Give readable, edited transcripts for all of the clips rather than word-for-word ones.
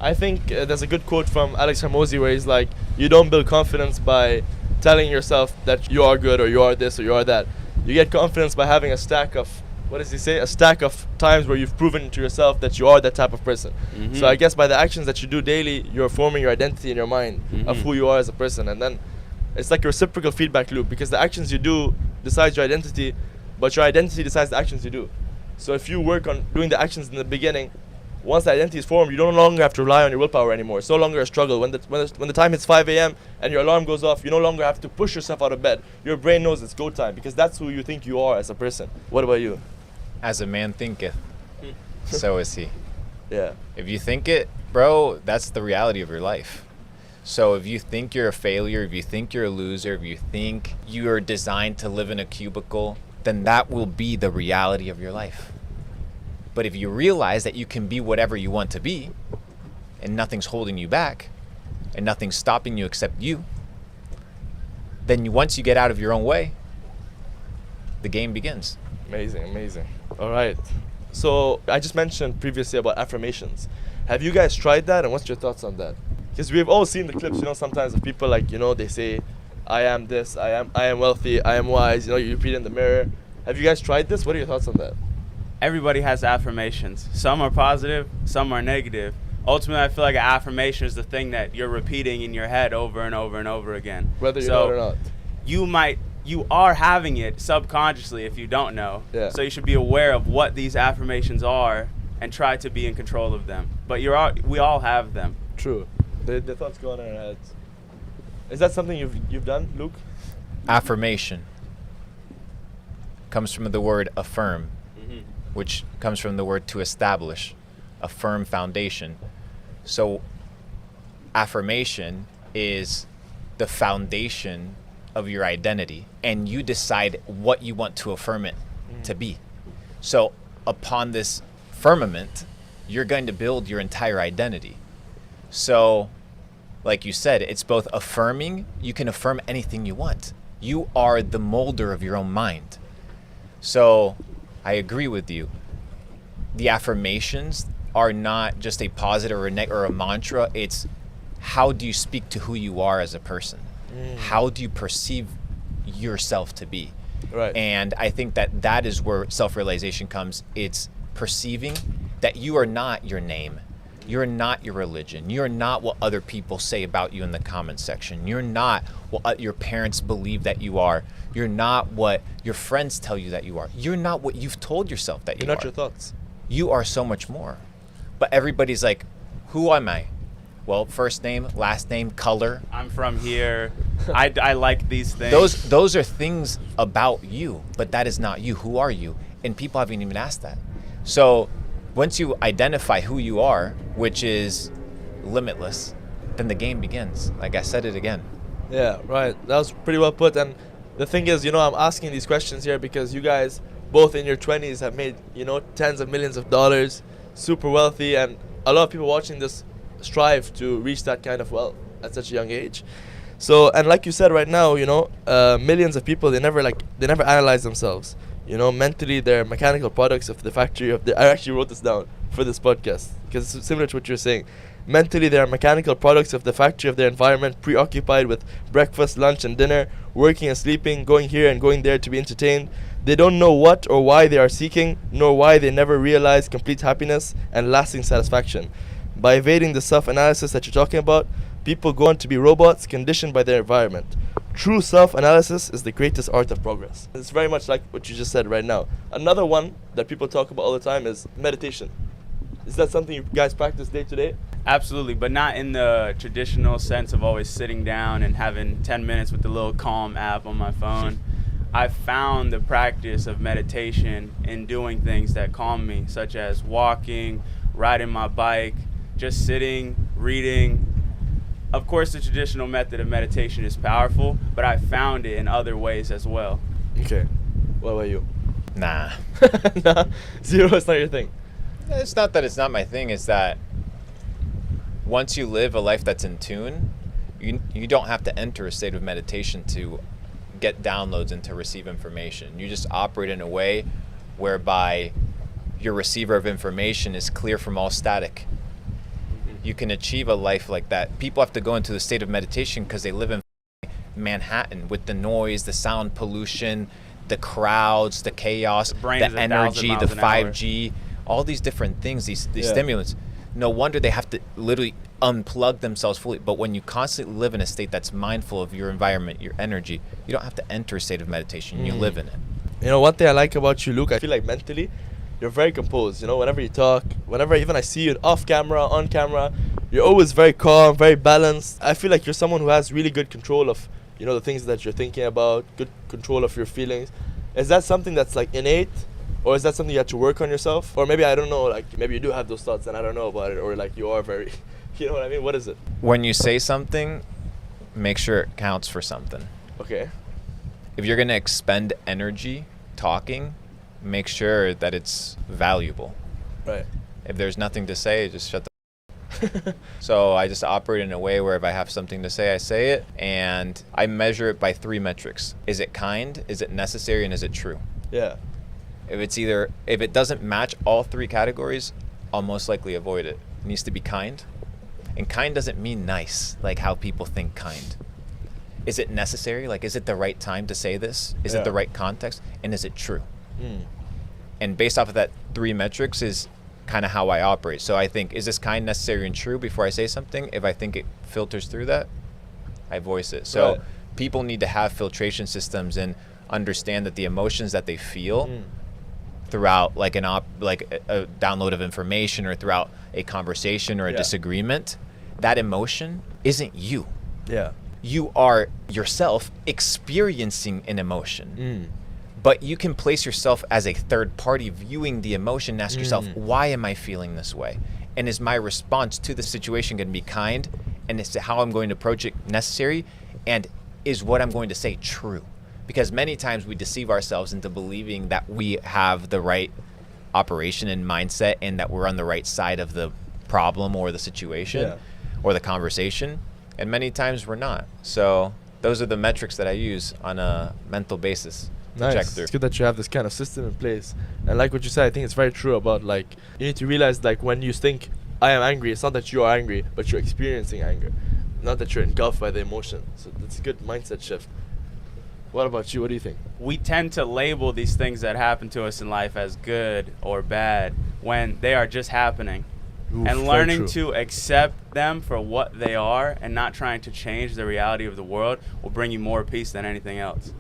I think there's a good quote from Alex Hormozy where he's like, you don't build confidence by telling yourself that you are good or you are this or you are that. You get confidence by having a stack of, what does he say? A stack of times where you've proven to yourself that you are that type of person. Mm-hmm. So I guess by the actions that you do daily, you're forming your identity in your mind of who you are as a person. And then it's like a reciprocal feedback loop, because the actions you do decides your identity, but your identity decides the actions you do. So if you work on doing the actions in the beginning, once the identity is formed, you no longer have to rely on your willpower anymore. It's no longer a struggle. When the time hits 5 a.m. and your alarm goes off, you no longer have to push yourself out of bed. Your brain knows it's go time, because that's who you think you are as a person. What about you? As a man thinketh, so is he. Yeah. If you think it, bro, that's the reality of your life. So if you think you're a failure, if you think you're a loser, if you think you are designed to live in a cubicle, then that will be the reality of your life. But if you realize that you can be whatever you want to be, and nothing's holding you back, and nothing's stopping you except you, then once you get out of your own way, the game begins. Amazing, amazing. All right. So I just mentioned previously about affirmations. Have you guys tried that, and what's your thoughts on that? Because we've all seen the clips, sometimes of people like, they say, I am this, I am wealthy, I am wise, you repeat it in the mirror. Have you guys tried this? What are your thoughts on that? Everybody has affirmations. Some are positive, some are negative. Ultimately, I feel like an affirmation is the thing that you're repeating in your head over and over and over again. Whether you know it or not. You are having it subconsciously if you don't know. Yeah. So you should be aware of what these affirmations are and try to be in control of them. But we all have them. True. The thoughts go on in our heads. Is that something you've done, Luke? Affirmation comes from the word affirm, which comes from the word to establish, a firm foundation. So affirmation is the foundation of your identity, and you decide what you want to affirm it to be. So upon this firmament, you're going to build your entire identity. So like you said, it's both affirming. You can affirm anything you want. You are the molder of your own mind. So I agree with you. The affirmations are not just a positive or a mantra. It's how do you speak to who you are as a person? How do you perceive yourself to be? Right. And I think that is where self-realization comes. It's perceiving that you are not your name. You're not your religion. You're not what other people say about you in the comment section. You're not what your parents believe that you are. You're not what your friends tell you that you are. You're not what you've told yourself that you are. You're not your thoughts. You are so much more. But everybody's like, who am I? Well, first name, last name, color. I'm from here. I like these things. Those are things about you, but that is not you. Who are you? And people haven't even asked that. So once you identify who you are, which is limitless, then the game begins. Like I said it again. Yeah, right. That was pretty well put. And the thing is, I'm asking these questions here because you guys, both in your 20s, have made, tens of millions of dollars, super wealthy, and a lot of people watching this strive to reach that kind of wealth at such a young age. So, and like you said right now, millions of people, they never analyze themselves. Mentally, they're mechanical products of the factory of I actually wrote this down for this podcast because it's similar to what you're saying. Mentally, they are mechanical products of the factory of their environment, preoccupied with breakfast, lunch, and dinner, working and sleeping, going here and going there to be entertained. They don't know what or why they are seeking, nor why they never realize complete happiness and lasting satisfaction. By evading the self-analysis that you're talking about, people go on to be robots conditioned by their environment. True self-analysis is the greatest art of progress. It's very much like what you just said right now. Another one that people talk about all the time is meditation. Is that something you guys practice day to day? Absolutely, but not in the traditional sense of always sitting down and having 10 minutes with the little Calm app on my phone. I found the practice of meditation in doing things that calm me, such as walking, riding my bike, just sitting, reading. Of course, the traditional method of meditation is powerful, but I found it in other ways as well. Okay. What about you? Nah. Nah. Zero, it's not your thing. It's not that it's not my thing. It's that once you live a life that's in tune, you don't have to enter a state of meditation to get downloads and to receive information. You just operate in a way whereby your receiver of information is clear from all static. you can achieve a life like that. People have to go into the state of meditation because they live in Manhattan with the noise, the sound pollution, the crowds, the chaos, the energy, the 5G, all these different things, these stimulants. No wonder they have to literally unplug themselves fully. But when you constantly live in a state that's mindful of your environment, your energy, you don't have to enter a state of meditation. You live in it. You know, one thing I like about you, Luke, I feel like mentally, you're very composed. You know, whenever you talk, whenever even I see you off camera, on camera, you're always very calm, very balanced. I feel like you're someone who has really good control of, you know, the things that you're thinking about, good control of your feelings. Is that something that's like innate? Or is that something you have to work on yourself? Or maybe, I don't know, like maybe you do have those thoughts and I don't know about it. Or like you are very, you know what I mean? What is it? When you say something, make sure it counts for something. Okay. If you're going to expend energy talking, make sure that it's valuable. Right. If there's nothing to say, just shut the So I just operate in a way where if I have something to say, I say it, and I measure it by 3 metrics. Is it kind? Is it necessary? And is it true? Yeah. If it doesn't match all 3 categories, I'll most likely avoid it. It needs to be kind. And kind doesn't mean nice, like how people think kind. Is it necessary? Like, is it the right time to say this? Is it the right context? And is it true? And based off of that 3 metrics is kind of how I operate. So I think, is this kind, necessary, and true before I say something? If I think it filters through that, I voice it. So people need to have filtration systems and understand that the emotions that they feel throughout like a download of information or throughout a conversation or a disagreement, that emotion isn't you. Yeah. You are yourself experiencing an emotion. But you can place yourself as a third party viewing the emotion and ask yourself, why am I feeling this way? And is my response to the situation going to be kind? And is how I'm going to approach it necessary? And is what I'm going to say true? Because many times we deceive ourselves into believing that we have the right operation and mindset and that we're on the right side of the problem or the situation or the conversation. And many times we're not. So those are the metrics that I use on a mental basis. Check through. It's good that you have this kind of system in place. And like what you said, I think it's very true about like, you need to realize like when you think I am angry, it's not that you are angry, but you're experiencing anger. Not that you're engulfed by the emotion. So that's a good mindset shift. What about you? What do you think? We tend to label these things that happen to us in life as good or bad when they are just happening. Oof, and learning to accept them for what they are and not trying to change the reality of the world will bring you more peace than anything else.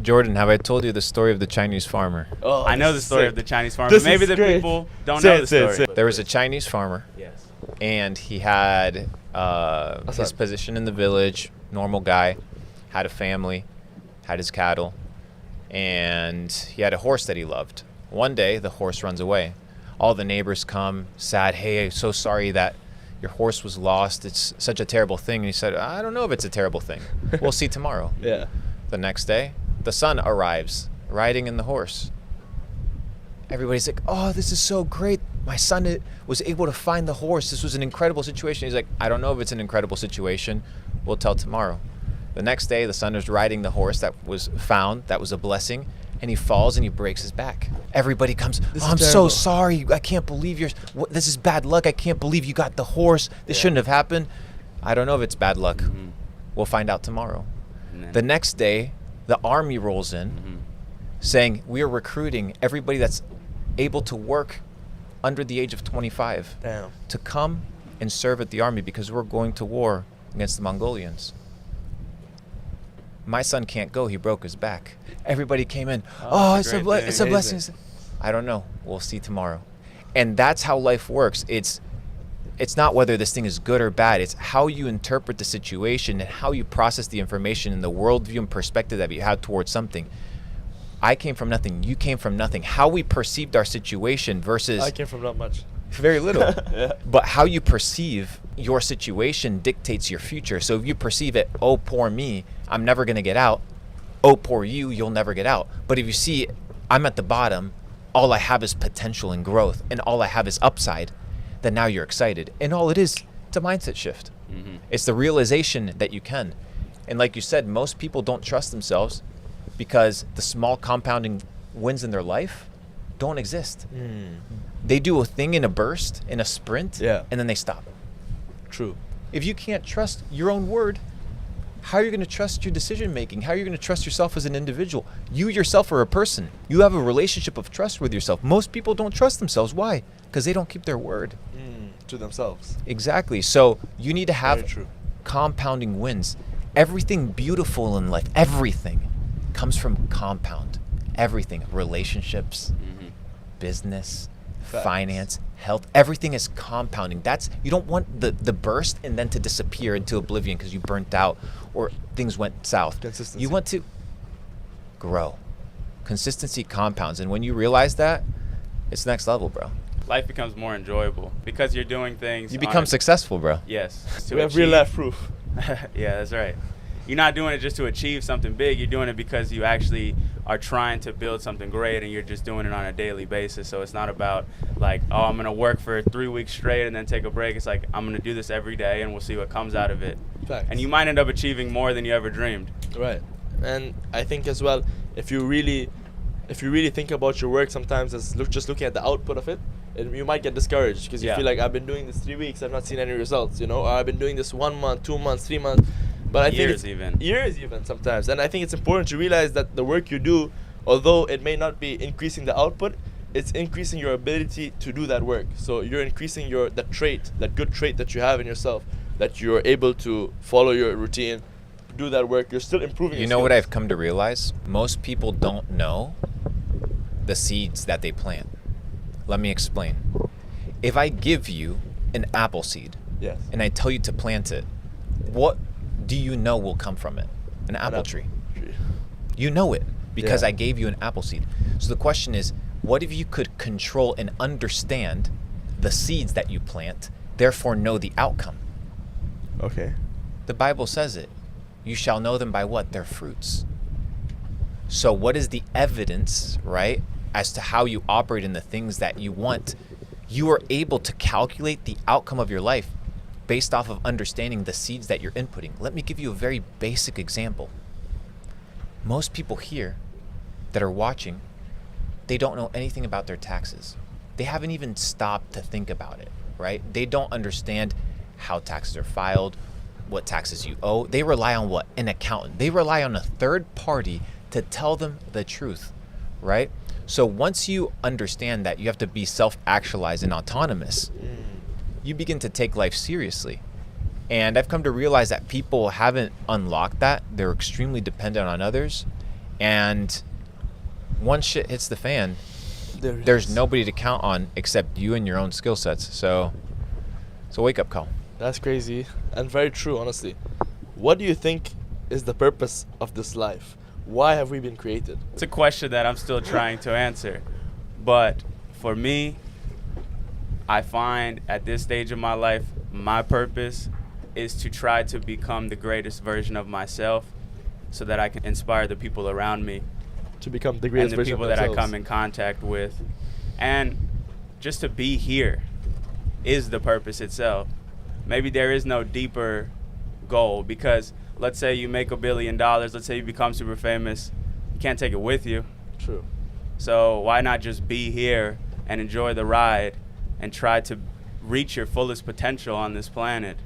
Jordan, have I told you the story of the Chinese farmer? Oh, I know the story of the Chinese farmer. But maybe the people don't know the story. There was a Chinese farmer. Yes. And he had his position in the village, normal guy, had a family, had his cattle, and he had a horse that he loved. One day, the horse runs away. All the neighbors come, sad, hey, I'm so sorry that your horse was lost. It's such a terrible thing. And he said, I don't know if it's a terrible thing. We'll see tomorrow. Yeah. The next day, the son arrives, riding in the horse. Everybody's like, oh, this is so great. My son was able to find the horse. This was an incredible situation. He's like, I don't know if it's an incredible situation. We'll tell tomorrow. The next day, the son is riding the horse that was found. That was a blessing. And he falls and he breaks his back. Everybody comes, I'm so sorry. I can't believe this is bad luck. I can't believe you got the horse. This shouldn't have happened. I don't know if it's bad luck. We'll find out tomorrow. The next day, the army rolls in saying, we are recruiting everybody that's able to work under the age of 25 to come and serve at the army because we're going to war against the Mongolians. My son can't go. He broke his back. Everybody came in. It's a blessing. I don't know. We'll see tomorrow. And that's how life works. It's not whether this thing is good or bad. It's how you interpret the situation and how you process the information and the worldview and perspective that you have towards something. I came from nothing. You came from nothing. How we perceived our situation versus... I came from not much. Very little. But how you perceive your situation dictates your future. So if you perceive it, oh, poor me, I'm never going to get out. Oh, poor you, you'll never get out. But if you see, I'm at the bottom, all I have is potential and growth, and all I have is upside, then now you're excited. And all it is, it's a mindset shift. It's the realization that you can. And like you said, most people don't trust themselves because the small compounding wins in their life don't exist. They do a thing in a burst, in a sprint, and then they stop. True. If you can't trust your own word, how are you going to trust your decision making? How are you going to trust yourself as an individual? You yourself are a person. You have a relationship of trust with yourself. Most people don't trust themselves. Why? Because they don't keep their word. To themselves. Exactly. So you need to Very have true. compounding wins. Everything beautiful in life, everything comes from compound. Everything. Relationships, business, Facts. finance, health, everything is compounding. You don't want the burst and then to disappear into oblivion because you burnt out or things went south. Consistency. You want to grow. Consistency compounds, and when you realize that, it's next level, bro. Life becomes more enjoyable because you're doing things. You become successful, bro. Yes. We have real life proof. Yeah, that's right. You're not doing it just to achieve something big. You're doing it because you actually are trying to build something great, and you're just doing it on a daily basis. So it's not about like, oh, I'm going to work for 3 weeks straight and then take a break. It's like, I'm going to do this every day, and we'll see what comes out of it. Facts. And you might end up achieving more than you ever dreamed. Right. And I think as well, if you really think about your work sometimes as just looking at the output of it, you might get discouraged because you feel like, I've been doing this 3 weeks, I've not seen any results, or I've been doing this 1 month, 2 months, 3 months. But I think years even sometimes. And I think it's important to realize that the work you do, although it may not be increasing the output, it's increasing your ability to do that work. So you're increasing that good trait that you have in yourself, that you're able to follow your routine, do that work. You're still improving. You know what I've come to realize? Most people don't know the seeds that they plant. Let me explain. If I give you an apple seed, yes, and I tell you to plant it, what do you know will come from it? An apple tree. You know it because I gave you an apple seed. So the question is, what if you could control and understand the seeds that you plant, therefore know the outcome? Okay. The Bible says it. You shall know them by what? Their fruits. So what is the evidence, right, as to how you operate in the things that you want? You are able to calculate the outcome of your life based off of understanding the seeds that you're inputting. Let me give you a very basic example. Most people here that are watching, they don't know anything about their taxes. They haven't even stopped to think about it, right? They don't understand how taxes are filed, what taxes you owe. They rely on what? An accountant. They rely on a third party to tell them the truth, right? So once you understand that you have to be self-actualized and autonomous, you begin to take life seriously. And I've come to realize that people haven't unlocked that. They're extremely dependent on others. And once shit hits the fan, there's nobody to count on except you and your own skill sets. So it's a wake-up call. That's crazy and very true, honestly. What do you think is the purpose of this life? Why have we been created? It's a question that I'm still trying to answer. But for me, I find at this stage of my life, my purpose is to try to become the greatest version of myself so that I can inspire the people around me. To become the greatest version of and the people that I themselves. come in contact with. And just to be here is the purpose itself. Maybe there is no deeper goal because let's say you make $1 billion, let's say you become super famous, you can't take it with you. True. So why not just be here and enjoy the ride and try to reach your fullest potential on this planet?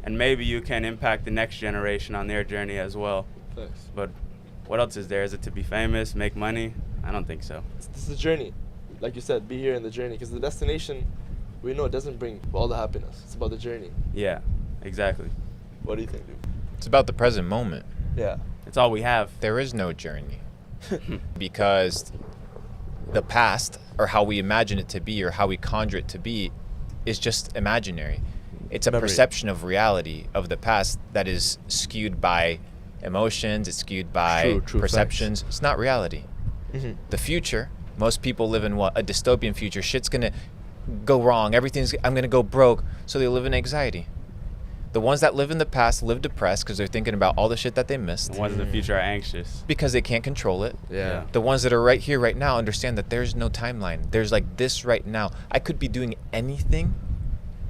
And maybe you can impact the next generation on their journey as well. Thanks. But what else is there? Is it to be famous, make money? I don't think so. This is a journey. Like you said, be here in the journey. Because the destination, we know, it doesn't bring all the happiness. It's about the journey. Yeah, exactly. What do you think, dude? It's about the present moment. Yeah. It's all we have. There is no journey. Because the past, or how we imagine it to be, or how we conjure it to be, is just imaginary. It's a perception of reality of the past that is skewed by emotions, it's skewed by perceptions. Facts. It's not reality. The future, most people live in what? A dystopian future. Shit's gonna go wrong. I'm gonna go broke. So they live in anxiety. The ones that live in the past live depressed because they're thinking about all the shit that they missed. The ones in the future are anxious. Because they can't control it. Yeah. The ones that are right here, right now, understand that there's no timeline. There's like this right now. I could be doing anything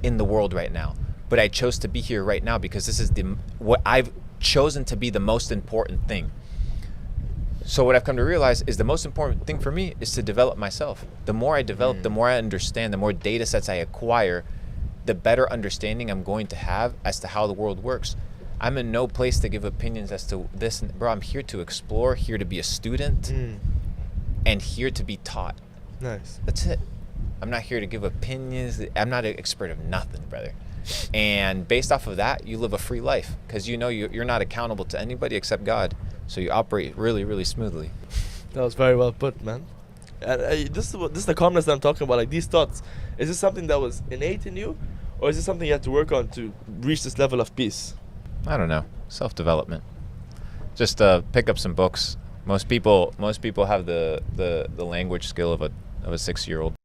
in the world right now, but I chose to be here right now because this is what I've chosen to be the most important thing. So what I've come to realize is the most important thing for me is to develop myself. The more I develop, the more I understand, the more data sets I acquire, the better understanding I'm going to have as to how the world works. I'm in no place to give opinions as to this. Bro, I'm here to explore, here to be a student, and here to be taught. Nice. That's it. I'm not here to give opinions. I'm not an expert of nothing, brother. And based off of that, you live a free life because you know you're not accountable to anybody except God. So you operate really, really smoothly. That was very well put, man. And this is the calmness that I'm talking about. Like these thoughts, is this something that was innate in you, or is this something you had to work on to reach this level of peace? I don't know. Self-development. Just pick up some books. Most people have the language skill of a 6-year-old.